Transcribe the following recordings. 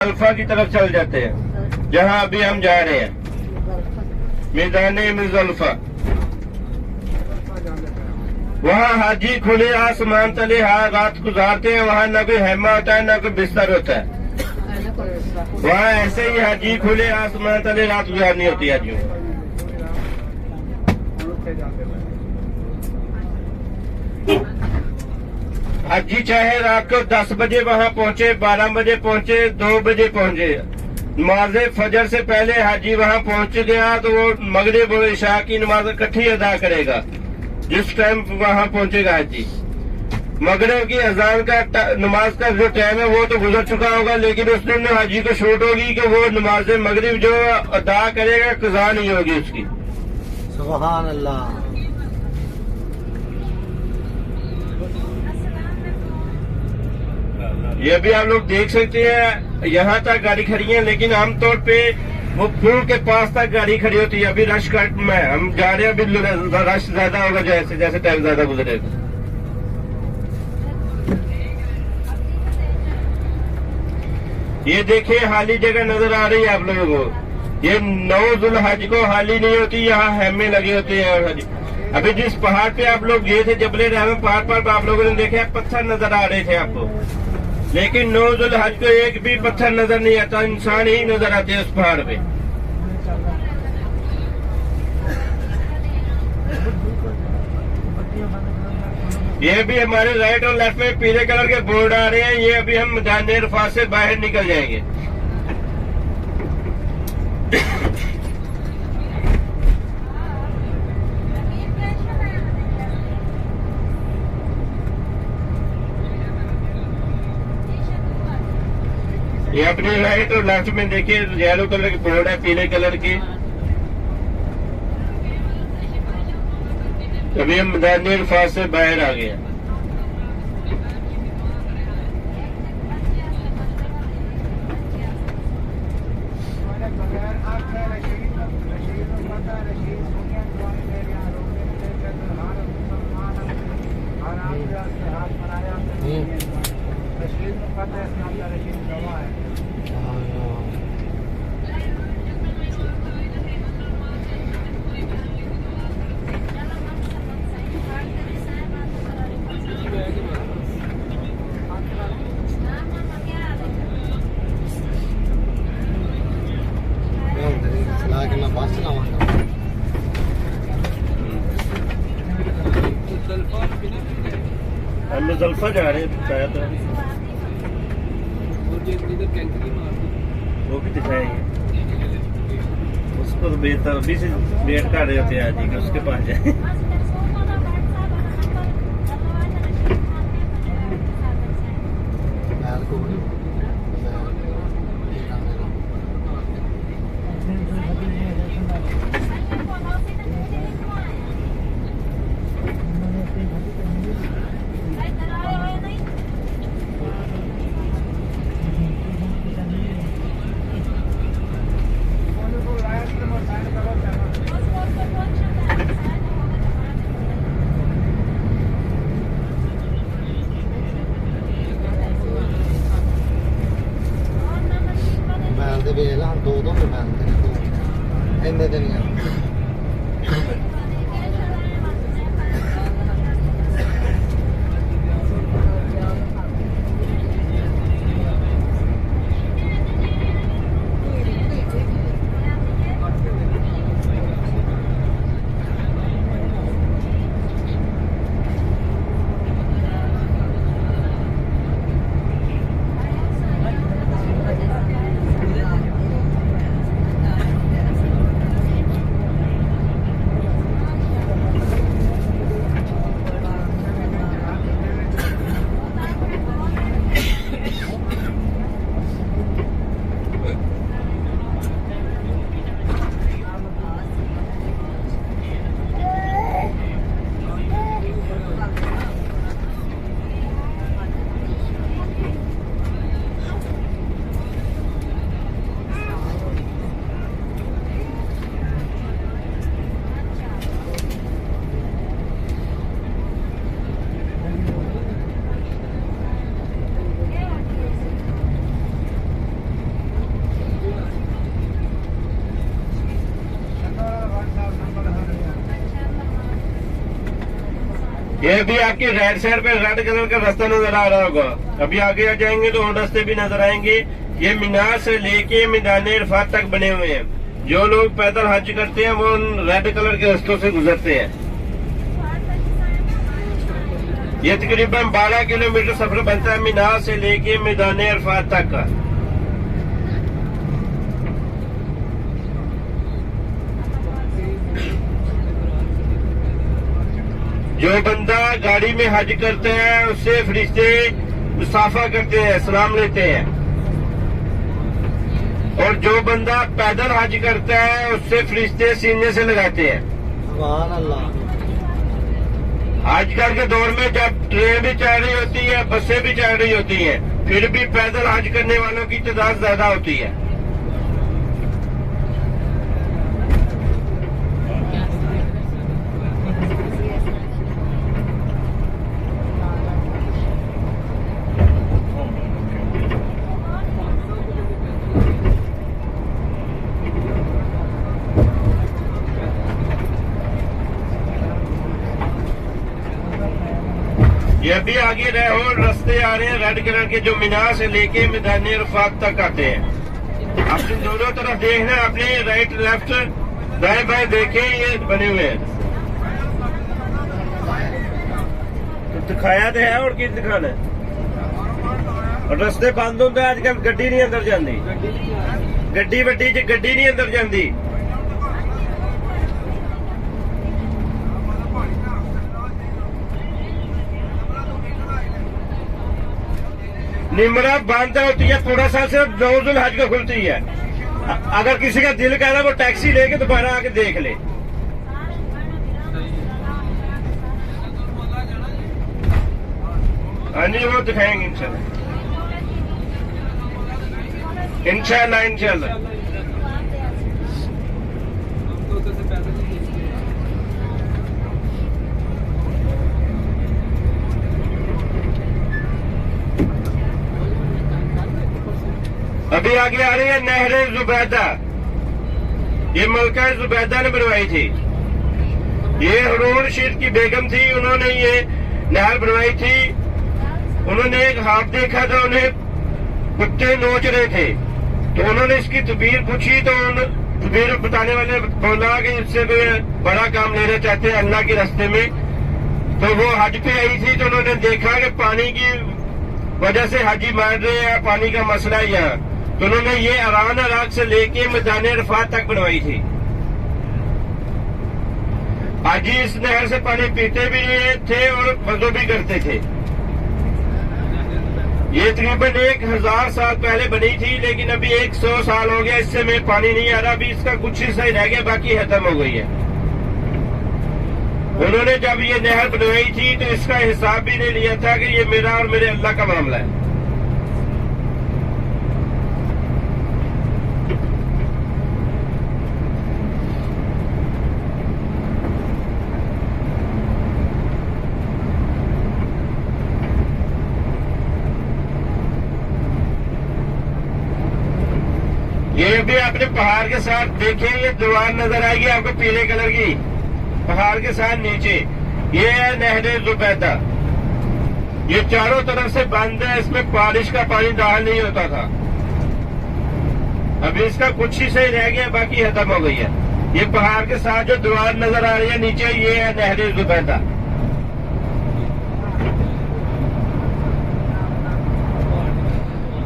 Alpha की तरफ चल जाते हैं, जहाँ अभी हम जा रहे हैं, मैदाने मुजल्फा। वहाँ हाजी खुले आसमान तले रात गुजारते हैं। वहाँ न कोई हैमा होता है, न कोई बिस्तर होता है। वहाँ ऐसे ही हाजी खुले आसमान तले रात गुजारनी होती है हाजियों। हाजी चाहे रात को 10 बजे वहाँ पहुँचे, 12 बजे पहुँचे, 2 बजे पहुँचे, नमाज फजर से पहले हाजी वहाँ पहुँच गया तो वो मगरिब और इशा की नमाज इकट्ठी अदा करेगा जिस टाइम वहाँ पहुँचेगा हाजी। मगरिब की अजान का नमाज का जो टाइम है वो तो गुजर चुका होगा, लेकिन उस दिन हाजी को छूट होगी कि वो नमाज मगरिब जो अदा करेगा कज़ा नहीं होगी उसकी। सुभान अल्लाह। ये भी आप लोग देख सकते हैं, यहाँ तक गाड़ी खड़ी है, लेकिन आमतौर पे वो पुल के पास तक गाड़ी खड़ी होती है। अभी रश कट में हम जा रहे हैं, अभी रश ज्यादा होगा जैसे जैसे टाइम ज्यादा गुजरेगा। ये देखिए खाली जगह नजर आ रही है आप लोगों को। ये 9 ज़ुल्हज को खाली नहीं होती, यहाँ हैमे लगे होते हैं। अभी जिस पहाड़ पे आप लोग गए थे, जबले रहमत पहाड़ पर आप लोगों ने देखे पत्थर नजर आ रहे थे आपको, लेकिन 9 ज़ुल्हज को एक भी पत्थर नजर नहीं आता, इंसान ही नजर आते हैं उस पहाड़ पे। ये भी हमारे राइट और लेफ्ट में पीले कलर के बोर्ड आ रहे हैं। ये अभी हम मैदान अरफात से बाहर निकल जाएंगे। ये अपने राइट और लेफ्ट में देखिए येलो कलर के बोर्ड है, पीले कलर की। अभी हम मैदान अरफात से बाहर आ गए। हम मुजल्फा जा रहे हैं शायद, वो भी दिखाएंगे उसको। बेतरबी से वेट कर रहे होते हैं आज ही उसके पास जाए। दो इन्ने दिन ये भी आपकी राइट साइड पे रेड कलर का रास्ता नजर आ रहा होगा। अभी आगे आ जाएंगे तो और रास्ते भी नजर आएंगे। ये मीनार से लेके मैदान अरफात तक बने हुए हैं। जो लोग पैदल हज करते हैं वो उन रेड कलर के रास्तों से गुजरते हैं। ये तकरीबन 12 किलोमीटर सफर बनता है मीनार से लेके मैदान अरफात तक का। जो बंदा गाड़ी में हज करता है उससे फरिश्ते मुसाफा करते हैं, सलाम लेते हैं। और जो बंदा पैदल हज करता है उससे फरिश्ते सीने से लगाते हैं। सुभान अल्लाह। आजकल के दौर में जब ट्रेन भी चल रही होती है, बसें भी चल रही होती हैं, फिर भी पैदल हज करने वालों की तादाद ज्यादा होती है। ये भी आगे रहे और रास्ते आ रहे हैं रेड कलर के, जो मीनार से लेके मैदान अरफात तक आते हैं। आपने दोनों तरफ देखना, अपने राइट लेफ्ट दाएं बाएं देखे, ये बने हुए हैं। तो दिखाया तो है और की दिखाना है। और रास्ते बंद होंगे आजकल, गड्डी नहीं अंदर जाती। गड्डी वड्डी च गड्डी नहीं अंदर जाती। निमरा बंद होती है थोड़ा सा, सिर्फ नौजुल हज को खुलती है। अगर किसी का दिल कह रहा है वो टैक्सी लेके दोबारा आके देख ले। हाँ जी, वो दिखाएंगे इंशाल्लाह इंशाल्लाह इंशाल्लाह। अभी आगे आ रही है नहर जुबैदा। ये मलका जुबैदा ने बनवाई थी। ये हारून रशीद की बेगम थी, उन्होंने ये नहर बनवाई थी। उन्होंने एक हाथ देखा था, उन्हें कुत्ते नोच रहे थे, तो उन्होंने इसकी तबीर पूछी, तो तबीर बताने वाले बोला कि इससे कोई बड़ा काम लेना चाहते हैं अल्लाह के रास्ते में। तो वो हज पे आई थी, तो उन्होंने देखा कि पानी की वजह से हाजी मार रहे हैं, पानी का मसला है यहाँ। तो उन्होंने ये अरान इराक से लेके मैदान अरफात तक बनवाई थी। हाजी इस नहर से पानी पीते भी थे और वजू भी करते थे। ये तकरीबन 1000 साल पहले बनी थी, लेकिन अभी 100 साल हो गया इससे में पानी नहीं आ रहा। अभी इसका कुछ हिस्सा ही रह गया, बाकी खत्म हो गई है। उन्होंने जब ये नहर बनवाई थी तो इसका हिसाब भी नहीं लिया था कि ये मेरा और मेरे अल्लाह का मामला है। ये भी आपने पहाड़ के साथ देखे, ये दीवार नजर आएगी आपको पीले कलर की, पहाड़ के साथ नीचे। ये है नहर जुबैदा। ये चारों तरफ से बंद है, इसमें बारिश का पानी दाखिल नहीं होता था। अभी इसका कुछ ही सही रह गया, बाकी खत्म हो गई है। ये पहाड़ के साथ जो दीवार नजर आ रही है नीचे, ये है नहर जुबैदा।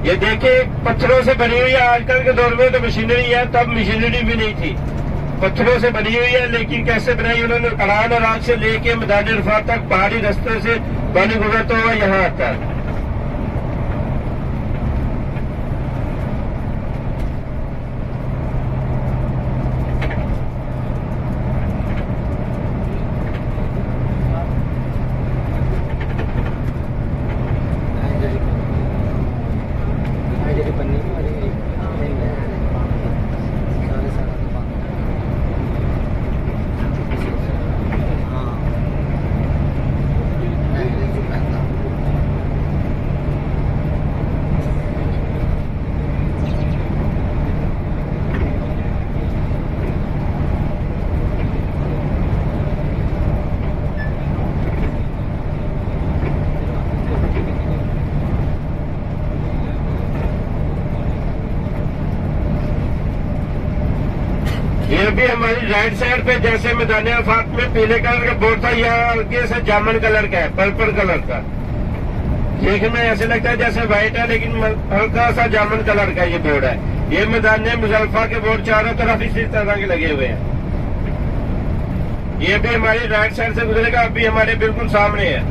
ये देखे पत्थरों से बनी हुई है। आजकल के दौर में तो मशीनरी है, तब मशीनरी भी नहीं थी, पत्थरों से बनी हुई है। लेकिन कैसे बनाई उन्होंने, अरान इराक से लेके मैदान अरफात तक पहाड़ी रास्ते से पानी गुजरता हुआ यहाँ आता है। ये भी हमारी राइट साइड पे जैसे मैदान अरफात में पीले कलर का बोर्ड था, यहाँ हल्के से जामुन कलर का है, पर्पल कलर का। देखने में ऐसे लगता है जैसे व्हाइट है, लेकिन हल्का सा जामुन कलर का ये बोर्ड है। ये मैदान मुजफ्फा के बोर्ड चारों तरफ इसी तरह के लगे हुए हैं। ये भी हमारी राइट साइड से गुजरेगा, अभी हमारे बिल्कुल सामने है।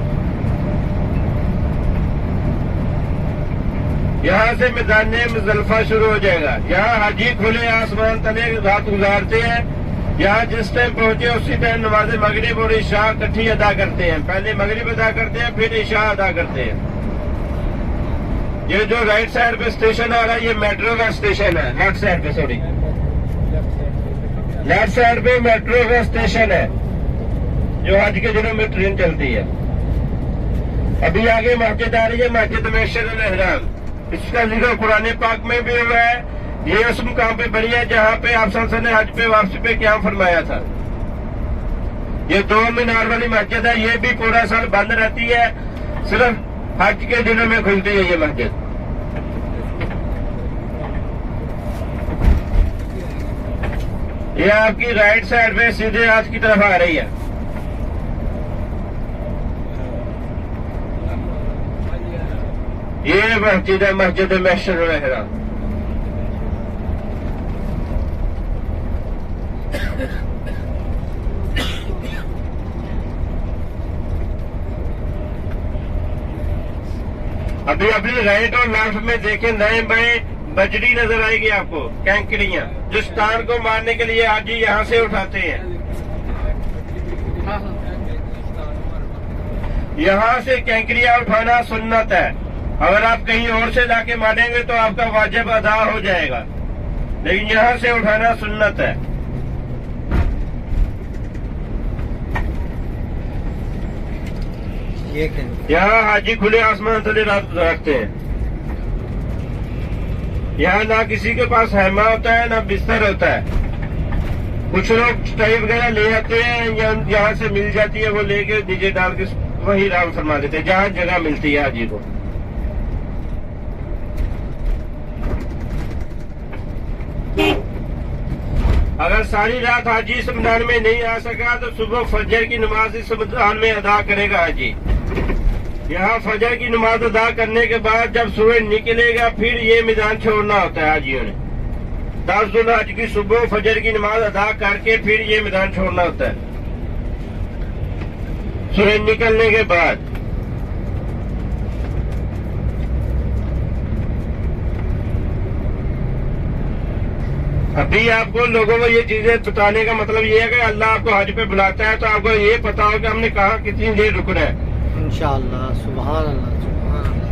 यहाँ से मैदान मुजफ्फा शुरू हो जाएगा। यहाँ हाजी खुले आसमान तले रात गुजारते हैं। यहाँ जिस टाइम पहुंचे उसी टाइम नमाज मगरिब और इशा इकट्ठी अदा करते हैं। पहले मगरिब अदा करते हैं, फिर इशा अदा करते हैं। ये जो राइट साइड पे स्टेशन आ रहा है, ये मेट्रो का स्टेशन है। लेफ्ट साइड पे, सॉरी, लेफ्ट साइड पे मेट्रो का स्टेशन है, जो आज के दिनों में ट्रेन चलती है। अभी आगे मस्जिद आ रही है, मस्जिद मशअरुल हराम। इसका जिक्र कुरान पाक में भी हुआ है। ये उस मुकाम पे बनी है जहाँ पे आप सल्लल्लाहु अलैहि वसल्लम ने हज पे वापसी पे क्या फरमाया था। ये 2 मीनार वाली मस्जिद है। ये भी पूरा साल बंद रहती है, सिर्फ हज के दिनों में खुलती है ये मस्जिद। ये आपकी राइट साइड पे सीधे हाथ की तरफ आ रही है। ये मस्जिद है, मस्जिद मशअरुल हराम। अभी अपनी राइट और लेफ्ट में देखें, नए बाएं बजरी नजर आएगी आपको, कैंकरियां, जो स्टार को मारने के लिए आज ही यहाँ से उठाते हैं। यहाँ से कैंकरिया उठाना सुन्नत है। अगर आप कहीं और से लाके मारेंगे तो आपका वाजिब अदा हो जाएगा, लेकिन यहाँ से उठाना सुन्नत है। ये यहाँ हाजी खुले आसमान तले रात गुजारते हैं। यहाँ ना किसी के पास हैमा होता है, ना बिस्तर होता है। कुछ लोग टाई वगैरह ले आते हैं, यहाँ से मिल जाती है, वो लेके नीचे डाल के वही आराम फरमा देते हैं, जहाँ जगह मिलती है हाजी को। अगर सारी रात हाजी इस मैदान में नहीं आ सका तो सुबह फजर की नमाज इस मैदान में अदा करेगा हाजी। यहाँ फजर की नमाज अदा करने के बाद जब सूरज निकलेगा फिर ये मैदान छोड़ना होता है हाजियों ने। 10 ज़ुल्हज की सुबह फजर की नमाज अदा करके फिर ये मैदान छोड़ना होता है सूरज निकलने के बाद। अभी आपको लोगों को ये चीजें बताने का मतलब ये है कि अल्लाह आपको हज पे बुलाता है तो आपको ये पता हो कि हमने कहा कितनी देर रुकना है। इंशाअल्लाह। सुभान अल्लाह, सुभान अल्लाह।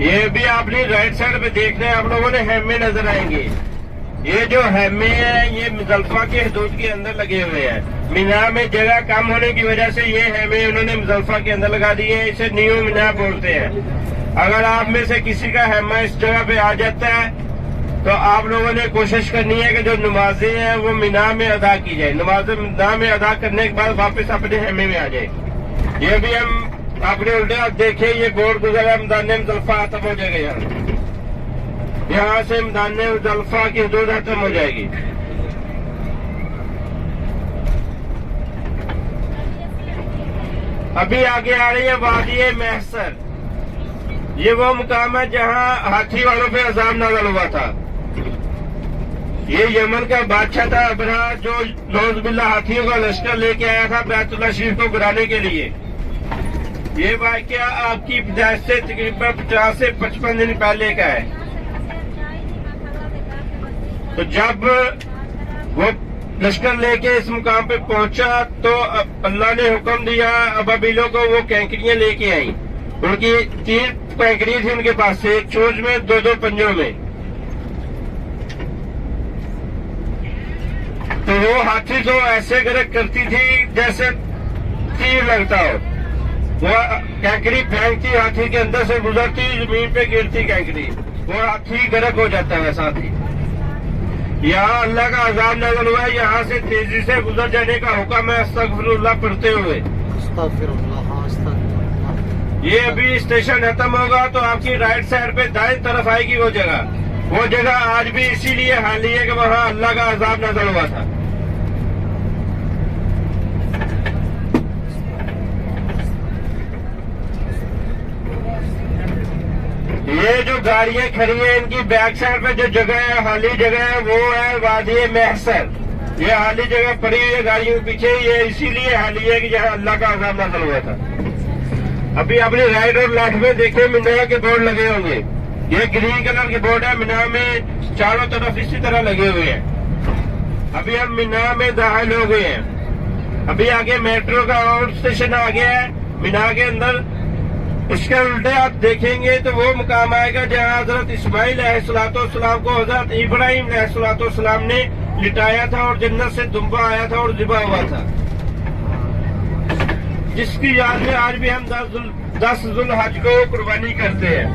ये भी आपने राइट साइड पे देख रहे हैं आप लोगों ने, हैमे नजर आएंगे। ये जो हैमे है ये मुजफ्फा के हदूद के अंदर लगे हुए हैं। मीना में जगह कम होने की वजह से ये हैमे उन्होंने मुजफ्फा के अंदर लगा दिए हैं। इसे न्यू मीना बोलते हैं। अगर आप में से किसी का हैमा इस जगह पे आ जाता है तो आप लोगों ने कोशिश करनी है कि जो नमाजें हैं वो मीना में अदा की जाए। नमाजें मीना में अदा करने के बाद वापस अपने हैमे में आ जाए। ये भी हम आपने उल्टे आप देखे, ये बोर्ड गुजरा मैदान मुजफ्फा खत्म हो जाएगा। यहाँ से मैदान मुजफ्फा की हदूद खत्म हो जाएगी। अभी आगे आ रही है वादी महसर। ये वो मुकाम है जहाँ हाथी वालों पे अजाब नाज़िल हुआ था। ये यमन का बादशाह था अबरहा, जो नौज़ुबिल्लाह हाथियों का लश्कर लेके आया था बैतुल्लाह शरीफ को गिराने के लिए। ये वाक़या आपकी पैदाइश से तकरीबन 50 से 55 दिन पहले का है। तो जब वो लश्कर लेके इस मुकाम पे पहुंचा तो अल्लाह ने हुक्म दिया अबाबिलों को, वो कैंकरियां लेके आई। उनकी 3 कैंकरी थी उनके पास से, एक चोंच में 2-2 पंजों में। तो वो हाथी को ऐसे गरक करती थी जैसे तीर लगता हो। वो कैंकरी फेंकती, हाथी के अंदर से गुजरती, जमीन पे गिरती कैंकरी। वो हाथी गर्क हो जाता है साथ ही। यहाँ अल्लाह का अजाब नजर हुआ है, यहाँ से तेजी से गुजर जाने का हुक्म है अस्तगफिरुल्लाह पढ़ते हुए। अस्तगफिरुल्लाह, अस्तगफिरुल्लाह। ये अभी स्टेशन खत्म होगा तो आपकी राइट साइड पे दाएं तरफ आएगी वो जगह आज भी इसीलिए हाली है कि वहाँ अल्लाह का अजाब नजर हुआ था। ये जो गाड़ियां खड़ी है इनकी बैक साइड पे जो जगह है, हाली जगह है, वो है वादी महसर। ये हाली जगह पड़ी हुई है गाड़ियों के पीछे, ये इसीलिए हाली है कि यहाँ अल्लाह का अजाब नजर हुआ था। अभी अपने राइट और लेफ्ट में देखे मीना के बोर्ड लगे होंगे, ये ग्रीन कलर के बोर्ड है, मीना में चारों तरफ इसी तरह लगे हुए हैं। अभी हम मीना में दाखिल हो गए हैं, अभी आगे मेट्रो का आउट स्टेशन आ गया है मीना के अंदर। इसके उल्टे आप देखेंगे तो वो मुकाम आएगा जहाँ हजरत इस्माइल अलैहिस्सलाम को हजरत इब्राहिम अलैहिस्सलाम ने लिटाया था और जन्नत से दुम्बा आया था और ज़िबा हुआ था, जिसकी याद में आज भी हम 10 जुल्हज को कुर्बानी करते हैं।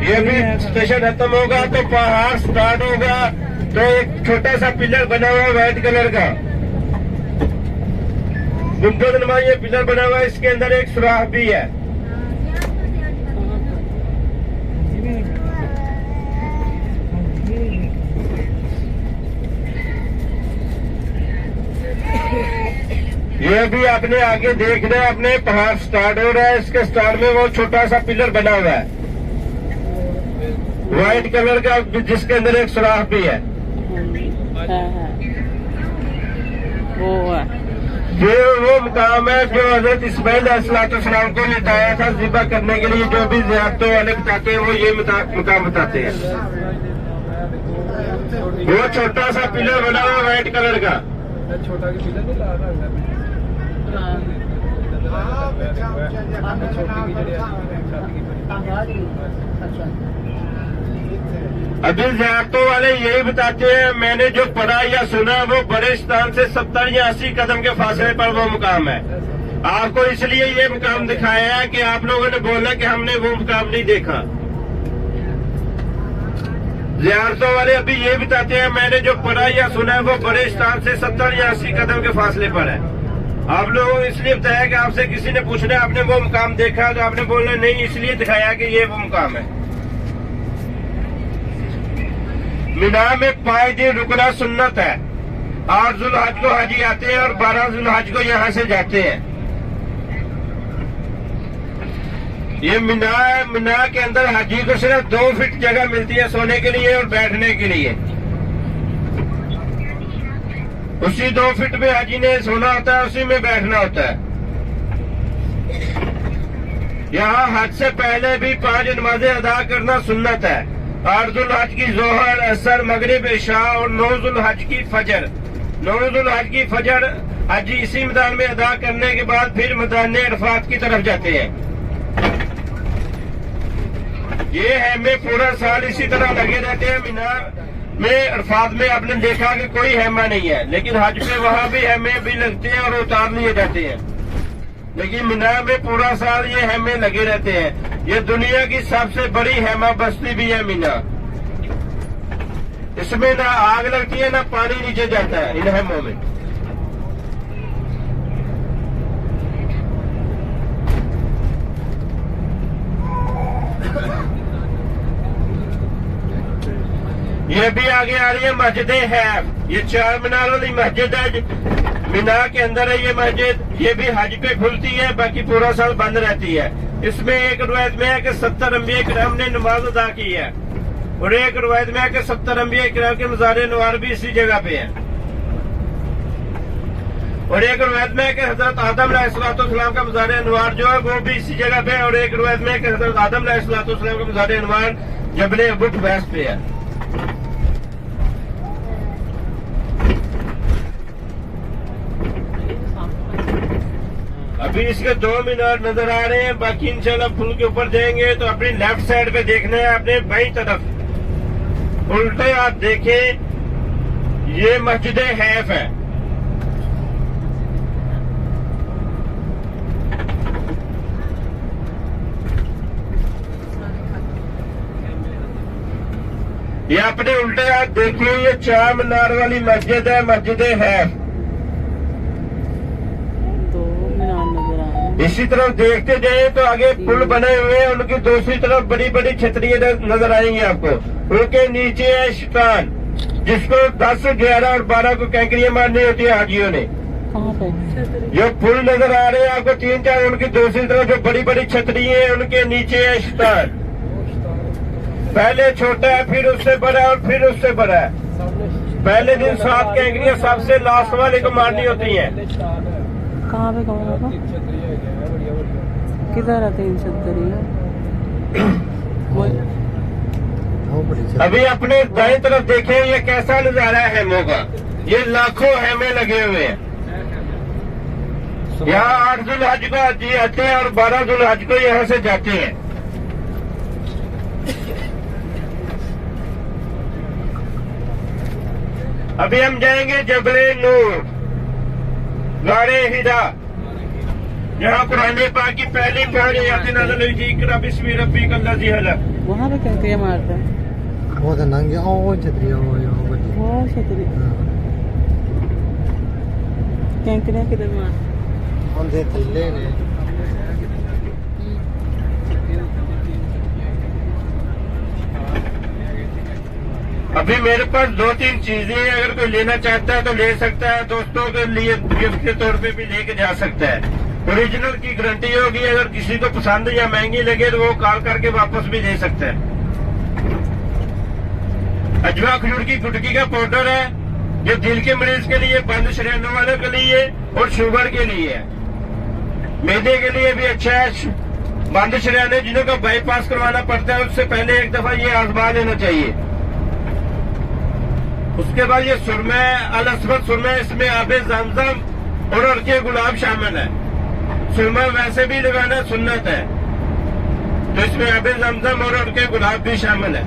ये भी स्टेशन खत्म होगा तो पहाड़ स्टार्ट होगा, तो एक छोटा सा पिलर बना हुआ है व्हाइट कलर का, गुंबद नुमा ये पिलर बना हुआ है, इसके अंदर एक सुराख भी है। ये भी अपने आगे देख रहे हैं, अपने पहाड़ स्टार्ट हो रहा है, इसके स्टार्ट में वो छोटा सा पिलर बना हुआ है व्हाइट कलर का, जिसके अंदर एक सुराख भी है। वो मुकाम है जो हजरत इस्माइल अलैहिस्सलाम को लिटाया था ज़िबा करने के लिए। जो भी ज़ियारतों वाले बताते हैं वो ये मुकाम बताते हैं। वो छोटा सा पिलर बना हुआ व्हाइट कलर का, छोटा के पिलर नहीं ला रहा अभी ज़ियारतों वाले यही बताते हैं, मैंने जो पढ़ा या सुना वो बड़ेस्तान से 70 या 80 कदम के फासले पर वो मुकाम है। आपको इसलिए ये मुकाम दिखाया है कि आप लोगों ने बोला कि हमने वो मुकाम नहीं देखा। ज़ियारतों वाले अभी ये बताते हैं, मैंने जो पढ़ा या सुना है वो बड़ेस्तान से 70 या 80 कदम के फासले पर है। आप लोगों को इसलिए बताया कि आपसे किसी ने पूछना आपने वो मुकाम देखा, तो आपने बोलना नहीं, इसलिए दिखाया कि ये वो मुकाम है। मीना में 5 दिन रुकना सुन्नत है। 8 जुल्हज को हाजी आते हैं और 12 जुल्हज को यहाँ से जाते हैं। ये मीना है, मीना के अंदर हाजी को सिर्फ 2 फीट जगह मिलती है सोने के लिए और बैठने के लिए। उसी 2 फीट में हाजी ने सोना होता है, उसी में बैठना होता है। यहाँ हज से पहले भी 5 नमाजें अदा करना सुन्नत है। 8 जुल्हज की जोहर, असर, मगरिब, इशा और 9 जुल्हज की फजर। 9 जुल्हज की फजर हाजी इसी मैदान में अदा करने के बाद फिर मैदान अरफात की तरफ जाते हैं। ये हैमे पूरा साल इसी तरह लगे रहते हैं। मीना में अरफात में आपने देखा कि कोई हैमा नहीं है, लेकिन हज पे वहाँ भी हैमे भी लगते हैं और उतार लिए जाते हैं। लेकिन मीना में पूरा साल ये हैमे लगे रहते हैं। ये दुनिया की सबसे बड़ी हैमा बस्ती भी है मीना। इसमें ना आग लगती है ना पानी नीचे जाता है इन हैमों में। ये भी आगे आ रही है मस्जिद है, ये 4 मीनार वाली मस्जिद है, मीना के अंदर है ये मस्जिद। ये भी हज पे खुलती है, बाकी पूरा साल बंद रहती है। इसमें एक रवायत में है कि 70 अंबिया किराम ने नमाज अदा की है, और एक रवायत में है कि 70 अंबिया किराम के मज़ार नवार भी इसी जगह पे है, और एक रवायत में है कि हजरत आदम अलैहिस्सलाम का मज़ार नवार जो है वो भी इसी जगह पे है, और एक रवायत में है कि हजरत आदम अलैहिस्सलाम का मज़ार नवार जबल बुट वैस पे है। अभी इसके 2 मीनार नजर आ रहे हैं, बाकी इंशाल्लाह पुल के ऊपर जाएंगे तो अपनी लेफ्ट साइड पे देखना है, अपने बाईं तरफ उल्टे आप देखें, ये मस्जिद हैफ है। ये अपने उल्टे हाथ देखिए, ये चार मीनार वाली मस्जिद है, मस्जिद है। दो मीनार नजर आ रहे हैं। इसी तरफ देखते जाए तो आगे पुल बने हुए हैं, उनकी दूसरी तरफ बड़ी बड़ी छतरियां नजर आएंगी आपको। उनके नीचे है शैतान, जिसको 10, 11 और 12 को कैंकरियां मारनी होती है हाजियों ने। कहाँ पे? जो पुल नजर आ रहे हैं आपको 3, 4, उनकी दूसरी तरफ जो बड़ी बड़ी छतरी है, उनके नीचे है शैतान। पहले छोटा है, फिर उससे बड़ा और फिर उससे बड़ा है। पहले दिन 7 कैंकरियां सबसे लास्ट वाले को मारनी होती हैं। कहाँ पे पापा? किधर है 3 छतरियाँ? वो बड़ी छत। अभी अपने दाएं तरफ देखें, ये कैसा नजारा है हेमों का। ये लाखों हेमे लगे हुए हैं। यहाँ 8 जुलहज को हाजी आते हैं और 12 जुलहज को यहाँ से जाते हैं। अभी हम जाएंगे जबले नूर, गारे हिरा, जहाँ कुरान पाक की पहली पहाड़ी याद नाज़िल हुई थी, इक़रा बिस्मि रब्बिकल लज़ी खलक़। वहाँ पे कैंकरियाँ मारते हैं। वो तो नंगे वो छतरी वो बड़ी। वो छतरी कैंकरियाँ किधर मारते हैं? हम दे थल्ले ने। अभी मेरे पास 2-3 चीजें हैं, अगर कोई लेना चाहता है तो ले सकता है। दोस्तों के लिए गिफ्ट के तौर पे भी लेके जा सकता है। ओरिजिनल की गारंटी होगी। अगर किसी को पसंद या महंगी लगे तो वो कॉल करके वापस भी दे सकता है। अजवा खजूर की गुटकी का पाउडर है, जो दिल के मरीज के लिए, बंद शरीरों वालों के लिए और शुगर के लिए है। मैदे के लिए भी अच्छा है। बंद शरीरें जिन्हों का बाईपास करवाना पड़ता है, उससे पहले एक दफा ये आजमा लेना चाहिए। उसके बाद ये सुरमा अल-असवद सुरमा, इसमें आबे ज़मज़म और अर्के गुलाब शामिल है। सुरमा वैसे भी लगाना सुन्नत है, तो इसमें आबे ज़मज़म और अर्के गुलाब भी शामिल है।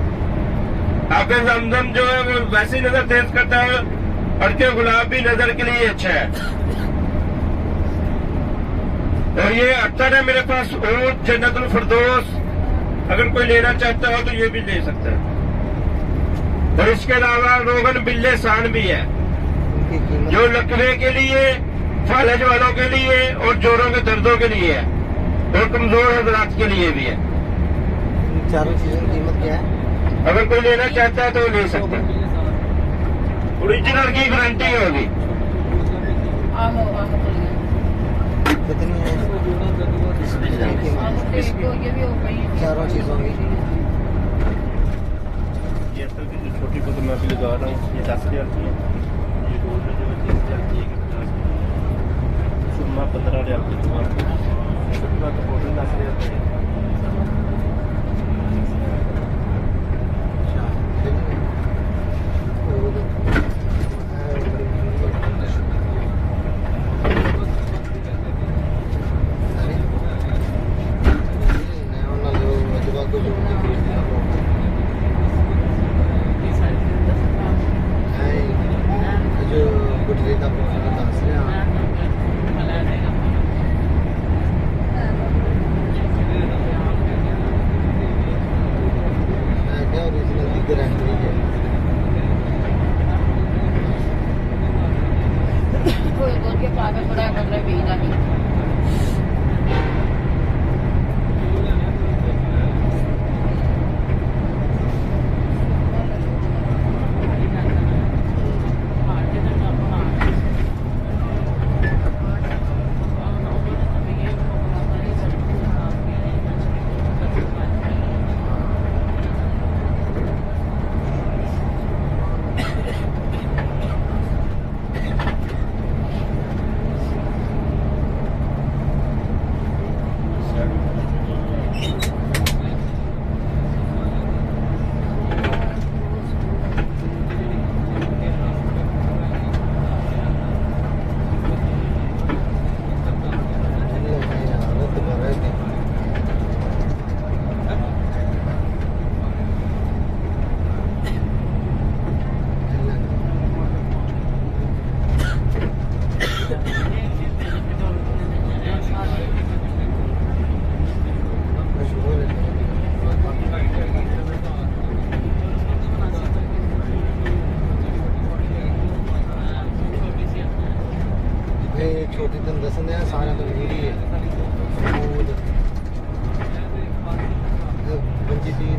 आबे ज़मज़म जो है वो वैसी नजर तेज करता है, अर्के गुलाब भी नजर के लिए अच्छा है। और ये अत्तर है मेरे पास, ऊद जन्नतुल फिरदौस, अगर कोई लेना चाहता हो तो ये भी ले सकता है। और इसके अलावा रोगन बिल्ले सान भी है, उनकी कीमत जो लकवे के लिए, फालज वालों के लिए और जोड़ों के दर्दों के लिए है, और कमजोर हजरात के लिए भी है। इन चारों चीजों की कीमत क्या है? अगर कोई लेना चाहता है तो वो ले सकता है। ओरिजिनल की गारंटी होगी। कितनी है इसकी कीमत? चारों चीजों की ये असल की जो छोटी बोतल मैं अभी लगा रहा हूँ, ये 10,000 की है। ये रोज जो है 30,000 की है। सुरमा 15,000 की दुकान पर, सुरमा तो बोतल 10,000 की है।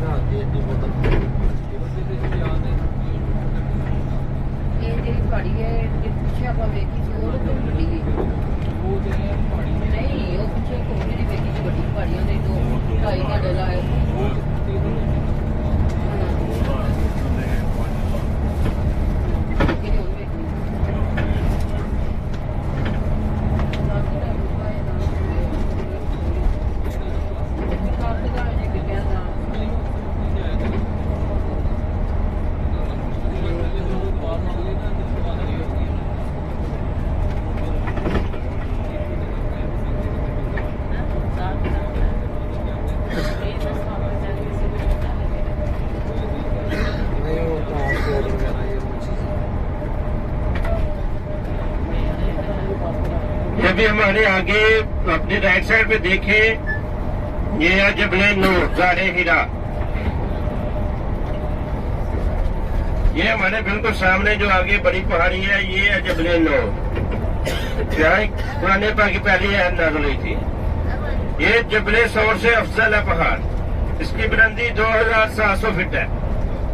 ਇਹ ਜਿਹੜੀ ਪਹਾੜੀ ਹੈ ਜੇ ਪਿੱਛੇ ਆਪਾਂ ਵੇਖੀ ਸੀ ਉਹ ਤੋਂ ਵੱਡੀ ਹੈ ਨਹੀਂ ਉਹ ਪਿੱਛੇ ਕੋਈ ਨਹੀਂ ਵੇਖੀ ਸੀ ਵੱਡੀ ਪਹਾੜੀਆਂ ਦੇ 2-2.5 ਘੰਟੇ ਲਾਏ ਕਿਹੜੀ ਉਹ ਵੇਖੀ नहीं वो ट्रांसपोर्ट वगैरह ये वो चीज़ें ये भी हमारे आगे अपनी राइट साइड पे देखें, ये है जबले नूर गारे हीरा। ये हमारे बिल्कुल सामने जो आगे बड़ी पहाड़ी है ये है जबले नूर, जहाँ पुराने पाक की पहली है नाज़िल हुई थी। ये जबले सौर से अफजल है पहाड़, इसकी बुलंदी 2700 फीट है।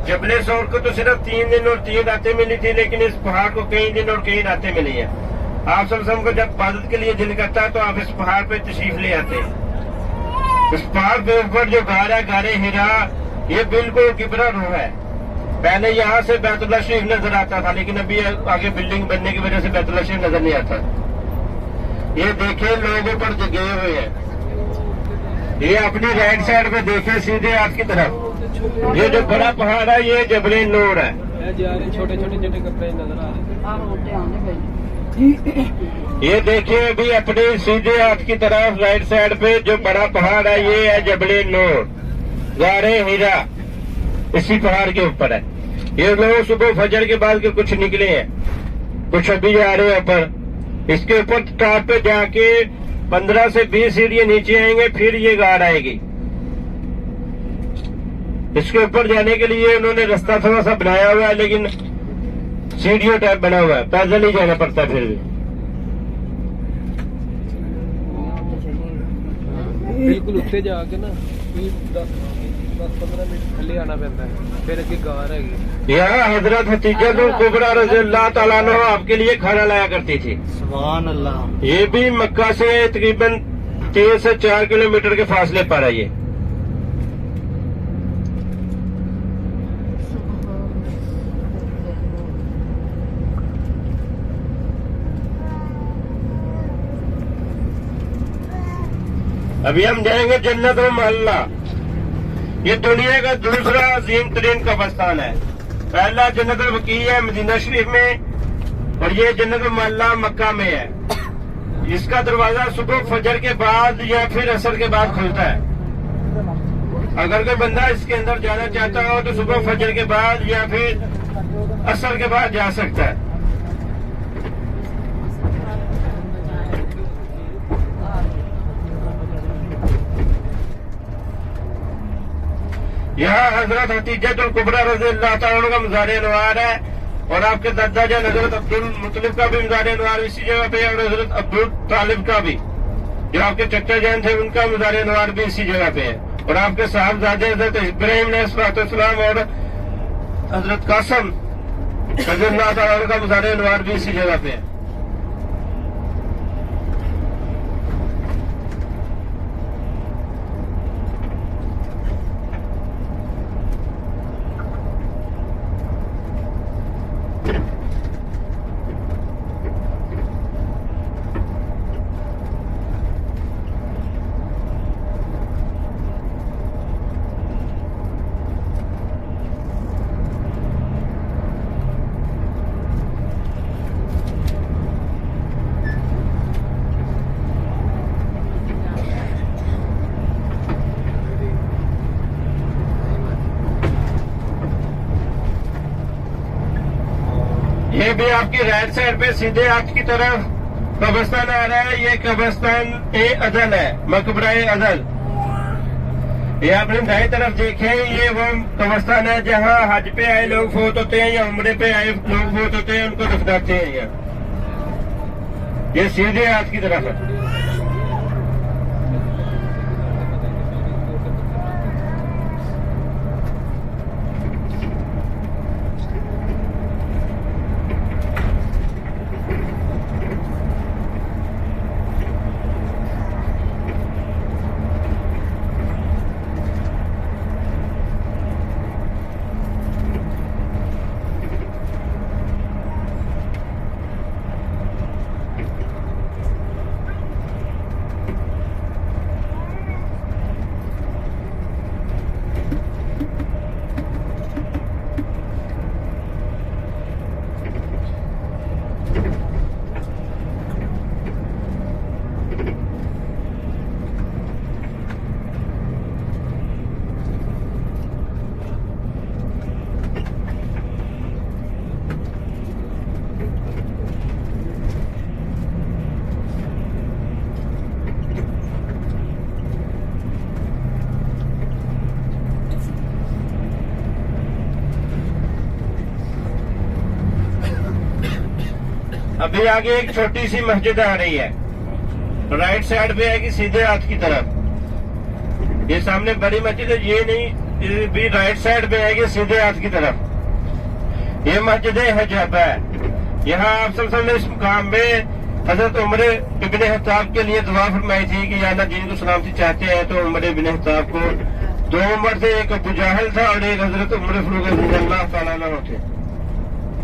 जबले सौर को तो सिर्फ 3 दिन और 3 रातें मिली थी, लेकिन इस पहाड़ को कई दिन और कई रातें मिली है। आप सब को जब इबादत के लिए दिल करता है तो आप इस पहाड़ पे तशरीफ ले आते हैं। इस पहाड़ के ऊपर जो गार है गारे हीरा, ये बिल्कुल किबरा रूह है। पहले यहाँ से बैतुल्लाह शरीफ नजर आता था, लेकिन अभी आगे बिल्डिंग बनने की वजह से बैतुल्लाह शरीफ नजर नहीं आता। ये देखे लोग ऊपर जगे हुए हैं। ये अपनी राइट साइड पे देखे सीधे आपकी तरफ, ये जो बड़ा पहाड़ है ये जबले नूर है। छोटे छोटे छोटे कपड़े नजर आ रहे ਆਹ ਰੋਡ ਤੇ ਆਉਂਦੇ ਪਏ ये देखिए अभी अपने सीधे हाथ की तरफ राइट साइड पे जो बड़ा पहाड़ है ये है जबले नूर गारे हीरा, इसी पहाड़ के ऊपर है। ये लोग सुबह फजर के बाद के कुछ निकले हैं, कुछ अभी जा रहे हैं ऊपर। इसके ऊपर टॉप पे जाके 15 से 20 सीढ़ियां नीचे आएंगे, फिर ये गाड़ आएगी। इसके ऊपर जाने के लिए उन्होंने रास्ता थोड़ा सा बनाया हुआ है, लेकिन सीढ़ियों टाइप बना हुआ है, पैदल ही जाना पड़ता है। फिर भी बिल्कुल उत्ते जाके ना 10-15 मिनट थले आना पैंदा है, फिर अगे गार हैगी। यहाँ हजरत हतीजतुल कुबरा रज़ियल्लाहु तआला अन्हा आपके लिए खाना लाया करती थी। सुभान अल्लाह। ये भी मक्का से तकरीबन 3 से 4 किलोमीटर के फासले पर है। ये अभी हम जाएंगे जन्नत मोहल्ला। ये दुनिया का दूसरा अजीम तरीन कब्रिस्तान है। पहला जन्नत वकी है मदीना शरीफ में, और ये जन्नत मोहल्ला मक्का में है। इसका दरवाजा सुबह फजर के बाद या फिर असर के बाद खुलता है। अगर कोई बंदा इसके अंदर जाना चाहता हो तो सुबह फजर के बाद या फिर असर के बाद जा सकता है। यहाँ हजरत हतीजतुल कुबरा रज़ियल्लाहु तआला अन्हा का मज़ार अनवार है, और आपके दादा जान हजरत अब्दुल मुत्तलिब का भी मज़ार अनवार इसी जगह पे है, और हजरत अब्दुल तालिब का भी, जो आपके चचा जान थे, उनका मज़ार अनवार भी इसी जगह पे है। और आपके साहबजादे हजरत इब्राहिम अलैहिस्सलाम और हजरत कासिम रज़ियल्लाहु तआला अन्हु का मज़ार अनवार भी इसी जगह पे है। ये भी आपकी राइट साइड पे सीधे हाथ की तरफ कब्रिस्तान आ रहा है। ये कब्रिस्तान ए अजल है, मकबरा ए अजल। ये आपने दाएं तरफ देखे, ये वो कब्रिस्तान है जहाँ हज पे आए लोग फोत होते हैं या उम्रे पे आए लोग फोत होते हैं, उनको दफनाते हैं। यहाँ ये सीधे हाथ की तरफ है। अभी आगे एक छोटी सी मस्जिद आ रही है, राइट साइड पे आएगी सीधे हाथ की तरफ। ये सामने बड़ी मस्जिद है, ये नहीं, ये भी राइट साइड पे आएगी सीधे हाथ की तरफ। ये मस्जिद हजाबा है। यहाँ आप सब इस मुकाम में हजरत उमर इब्न खत्ताब के लिए दुआ फरमाई थी कि या अल्लाह जिनको सलामती चाहते हैं तो उमर इब्न खत्ताब को, 2 उमर थे, एक अबू जाहल था और एक हजरत उमर फारूक रज़ियल्लाहु तआला अन्हु थे।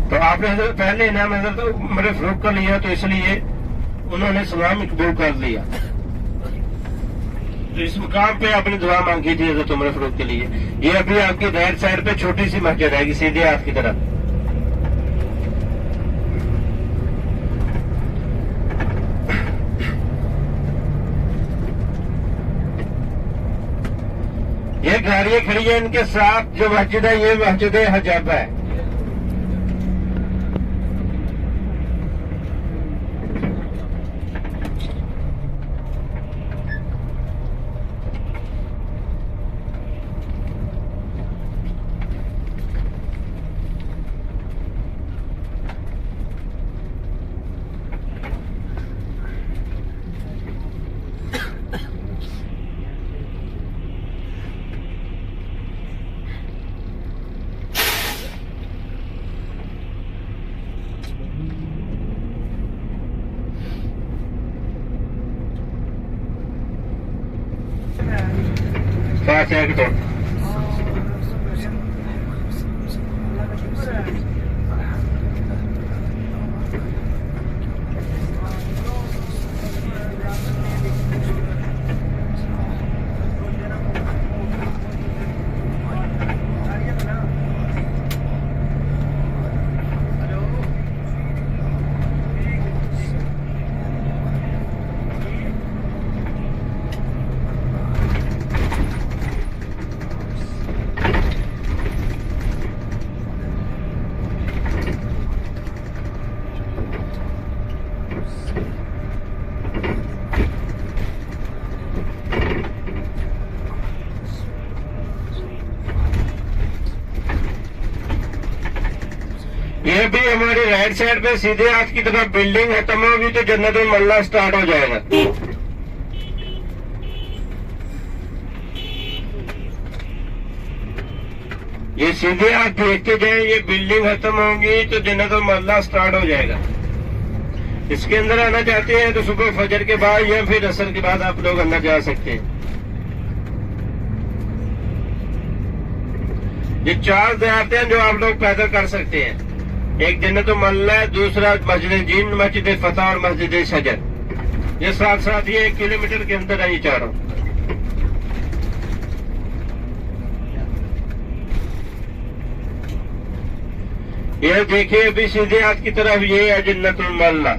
तो आपने पहले इनाम हजरत उमर फारूक का लिया, तो इसलिए उन्होंने सलाम कबूल कर लिया। तो इस मुकाम पे आपने दुआ मांगी थी हजरत उमर फारूक के लिए। ये अभी आपकी राइट साइड पे छोटी सी मस्जिद आएगी सीधे हाथ की तरफ। ये गाड़ियां खड़ी है, इनके साथ जो मस्जिद है ये मस्जिद हजाबा है। Fast exit. ये भी हमारी राइट साइड पे सीधे हाथ की तरफ बिल्डिंग खत्म होगी तो जन्नतुल मल्ला स्टार्ट हो जाएगा। ये सीधे हाथ देखते जाए, ये बिल्डिंग खत्म होगी तो जन्नतुल मल्ला स्टार्ट हो जाएगा। इसके अंदर आना चाहते हैं तो सुबह फजर के बाद या फिर असर के बाद आप लोग अंदर जा सकते हैं। ये 4 ज़ियारतें हैं जो आप लोग पैदल कर सकते हैं। एक जन्नतुल मल्ला, दूसरा मस्जिद जिन, मस्जिद फतह और मस्जिद शजर। ये साथ साथ ये 1 किलोमीटर के अंदर है ये चारों। ये देखिए अभी सीधे हाथ की तरफ ये है जन्नतुल मल्ला।